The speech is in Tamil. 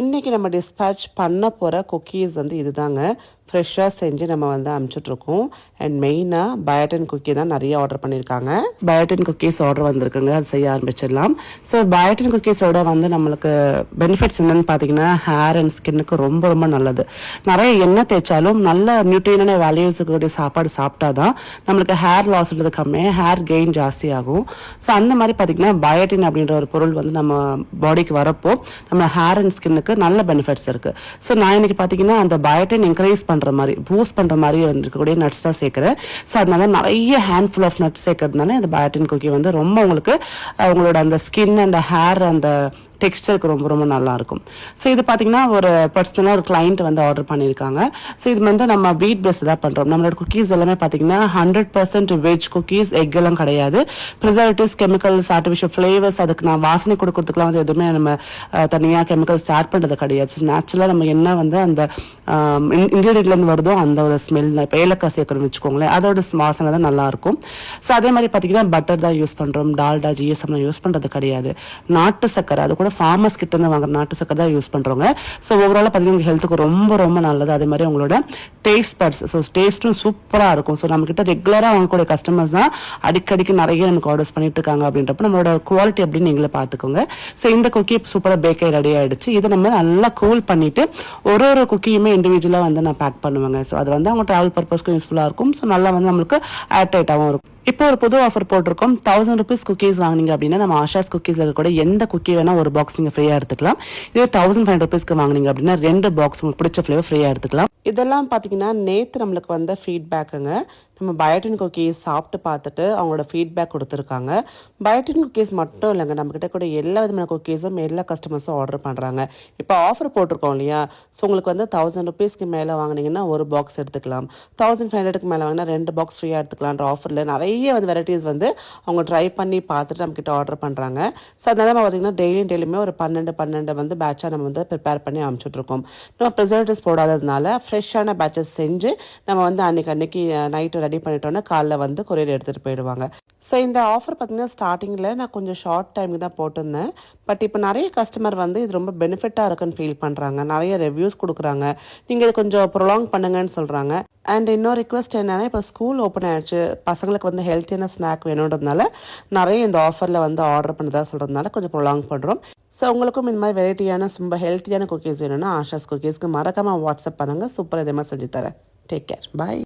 இன்றைக்கி நம்ம டிஸ்பேட்ச் பண்ண போகிற குக்கீஸ் வந்து இதுதாங்க. ஃப்ரெஷ்ஷாக செஞ்சு நம்ம வந்து அனுப்பிச்சுட்ருக்கோம். அண்ட் மெயினாக பயோட்டின் குக்கி தான் நிறைய ஆர்டர் பண்ணியிருக்காங்க. பயோட்டின் குக்கீஸ் ஆர்டர் வந்திருக்குங்க, அது செய்ய ஆரம்பிச்சிடலாம். ஸோ பயோட்டின் குக்கீஸோட வந்து நம்மளுக்கு பெனிஃபிட்ஸ் என்னென்னு பார்த்தீங்கன்னா, ஹேர் அண்ட் ஸ்கின்னுக்கு ரொம்ப ரொம்ப நல்லது. நிறைய எண்ணெய் தேய்ச்சாலும் நல்ல நியூட்ரியனான வேல்யூஸுக்கு சாப்பாடு சாப்பிட்டா தான் நம்மளுக்கு ஹேர் லாஸ்ன்றது கம்மியாக ஹேர் கெயின் ஜாஸ்தி ஆகும். ஸோ அந்த மாதிரி பார்த்தீங்கன்னா பயோட்டின் அப்படின்ற ஒரு பொருள் வந்து நம்ம பாடிக்கு வரப்போ நம்ம ஹேர் அண்ட் ஸ்கின்னுக்கு நல்ல பெனிஃபிட்ஸ் இருக்குது. ஸோ நான் இன்னைக்கு பார்த்தீங்கன்னா அந்த பயோட்டின் என்கரேஜ் பண்ணுற மாதிரி பூஸ்ட் பண்ணுற மாதிரி இருக்கக்கூடிய நட்ஸ் தான் சேர்க்குறேன். ஸோ அதனால நிறைய ஹேண்ட்ஃபுல் ஆஃப் நட்ஸ் சேர்க்கறதுனால இந்த பயோட்டின் குக்கி வந்து ரொம்ப உங்களுக்கு உங்களோட அந்த ஸ்கின் அண்ட் ஹேர் அந்த டெக்ஸ்டருக்கு ரொம்ப ரொம்ப நல்லாயிருக்கும். ஸோ இது பார்த்தீங்கன்னா ஒரு பர்சனலாக ஒரு கிளைண்ட் வந்து ஆர்டர் பண்ணியிருக்காங்க. ஸோ இது வந்து நம்ம வீட் பேஸ் தான் பண்ணுறோம். நம்மளோட குக்கீஸ் எல்லாமே பார்த்தீங்கன்னா 100% வெஜ் குக்கீஸ், எக் எல்லாம் கிடையாது. ப்ரிசர்வேட்டிவ்ஸ், கெமிக்கல்ஸ், ஆர்டிஃபிஷியல் ஃப்ளேவர்ஸ், அதுக்கு நான் வாசனை கொடுக்கறதுக்குலாம் வந்து எதுவுமே நம்ம தனியாக கெமிக்கல்ஸ் ஆட் பண்ணுறது கிடையாது. ஸோ நேச்சுரலாக நம்ம என்ன வந்து அந்த இன்க்ரீடியன்ட்லேருந்து வருதோ அந்த ஒரு ஸ்மெல் தான். இப்போ ஏலக்காய் சேர்க்கணும்னு வச்சுக்கோங்களேன், அதோட வாசனை தான் நல்லாயிருக்கும். ஸோ அதே மாதிரி பார்த்தீங்கன்னா பட்டர் தான் யூஸ் பண்ணுறோம். டால்டா, ஜிஎஸ்எம்லாம் யூஸ் பண்ணுறது கிடையாது. நாட்டு சக்கரை, அது கூட ஃபார்மர்ஸ் கிட்ட இருந்து வாங்குற நாட்டு சக்கரை தான் யூஸ் பண்றோங்க. ஸோ ஓவராலாக பார்த்தீங்கன்னா உங்கள் ஹெல்த்துக்கு ரொம்ப ரொம்ப நல்லது. அதே மாதிரி உங்களோட டேஸ்ட் பட்ஸ், ஸோ டேஸ்ட்டும் சூப்பராக இருக்கும். ஸோ நம்ம கிட்ட ரெகுலராக வாங்கக்கூடிய கஸ்டமர்ஸ் தான் அடிக்கடிக்கு நிறைய நமக்கு ஆர்டர்ஸ் பண்ணிட்டு இருக்காங்க. அப்படின்றப்ப நம்மளோட குவாலிட்டி அப்படின்னு நீங்களே பார்த்துக்கோங்க. ஸோ இந்த குக்கி சூப்பராக பேக்கரி ரெடி ஆயிடுச்சு. இதை நம்ம நல்லா கூல் பண்ணிட்டு ஒரு ஒரு குக்கியுமே இண்டிவிஜுவலாக வந்து நான் பேக் பண்ணுவேங்க. ஸோ அது வந்து அவங்க ட்ராவல் பர்பஸ்க்கு யூஸ்ஃபுல்லாக இருக்கும். ஸோ நல்லா வந்து நம்மளுக்கு ஏர் டைட்டாகவும் இருக்கும். இப்போ ஒரு புது ஆஃபர் போட்டிருக்கோம். 1000 rupees குக்கீஸ் வாங்கினீங்க அப்படின்னா நம்ம ஆஷாஸ் குக்கீஸ்ல இருக்கக்கூடிய எந்த குக்கி வேணா ஒரு பாக்ஸ் நீங்கள் ஃப்ரீயாக எடுத்துக்கலாம். இதே 1500 rupeesக்கு வாங்கினீங்க அப்படின்னா 2 பாக்ஸ் உங்களுக்கு பிடிச்ச ஃப்ளேவர் ஃப்ரீயாக எடுத்துக்கலாம். இதெல்லாம் பார்த்தீங்கன்னா நேற்று நம்மளுக்கு வந்த ஃபீட்பேக்குங்க. நம்ம பயோட்டின் குக்கீஸ் சாப்பிட்டு பார்த்துட்டு அவங்களோட ஃபீட்பேக் கொடுத்துருக்காங்க. பயோட்டின் குக்கீஸ் மட்டும் இல்லைங்க, நம்மக்கிட்ட கூட எல்லா விதமான குக்கீஸும் எல்லா கஸ்டமர்ஸும் ஆர்டர் பண்ணுறாங்க. இப்போ ஆஃபர் போட்டிருக்கோம் இல்லையா? ஸோ உங்களுக்கு வந்து 1000 rupeesக்கு மேலே வாங்கினீங்கன்னா ஒரு பாக்ஸ் எடுத்துக்கலாம். 1500க்கு மேலே வாங்கினா 2 பாக்ஸ் ஃப்ரீயாக எடுத்துக்கலான்ற ஆஃபரில் நிறைய வந்து வெரைட்டிஸ் வந்து அவங்க ட்ரை பண்ணி பார்த்துட்டு நம்மக்கிட்ட ஆர்டர் பண்ணுறாங்க. ஸோ அதனால நம்ம பார்த்தீங்கன்னா டெய்லியுமே ஒரு 12 வந்து பேட்சாக நம்ம வந்து ப்ரிப்பேர் பண்ணி அனுப்பிச்சுட்ருக்கோம். நம்ம ப்ரிசர்வேட்டிவ்ஸ் போடாததுனால ஃப்ரெஷ்ஷான பேட்சஸ் செஞ்சு நம்ம வந்து அன்னைக்கு நைட்டு ரெடி பண்ணிட்டோன்னா காலைல வந்து கொரியர் எடுத்துகிட்டு போயிடுவாங்க. ஸோ இந்த ஆஃபர் பார்த்தீங்கன்னா ஸ்டார்டிங்கில் நான் கொஞ்சம் ஷார்ட் டைமுக்கு தான் போட்டிருந்தேன். பட் இப்போ நிறைய கஸ்டமர் வந்து இது ரொம்ப பெனிஃபிட்டாக இருக்குன்னு ஃபீல் பண்ணுறாங்க. நிறைய ரிவ்யூஸ் கொடுக்குறாங்க. நீங்கள் இது கொஞ்சம் ப்ரொலாங் பண்ணுங்கன்னு சொல்கிறாங்க. அண்ட் இன்னொரு ரிக்வெஸ்ட் என்னென்னா, இப்போ ஸ்கூல் ஓப்பன் ஆகிடுச்சு, பசங்களுக்கு வந்து ஹெல்த்தியான ஸ்நாக் வேணுன்றதுனால நிறைய இந்த ஆஃபரில் வந்து ஆர்டர் பண்ணதா சொல்கிறதுனால கொஞ்சம் ப்ரொலாங் பண்ணுறோம். ஸோ உங்களுக்கும் இந்த மாதிரி வெரைட்டியான ரொம்ப ஹெல்த்தியான குக்கீஸ் வேணும்னா ஆஷாஸ் குக்கீஸ்க்கு மறக்காமல் வாட்ஸ்அப் பண்ணுங்கள். சூப்பராக இதே மாதிரி செஞ்சு தரேன். டேக் கேர், பாய்.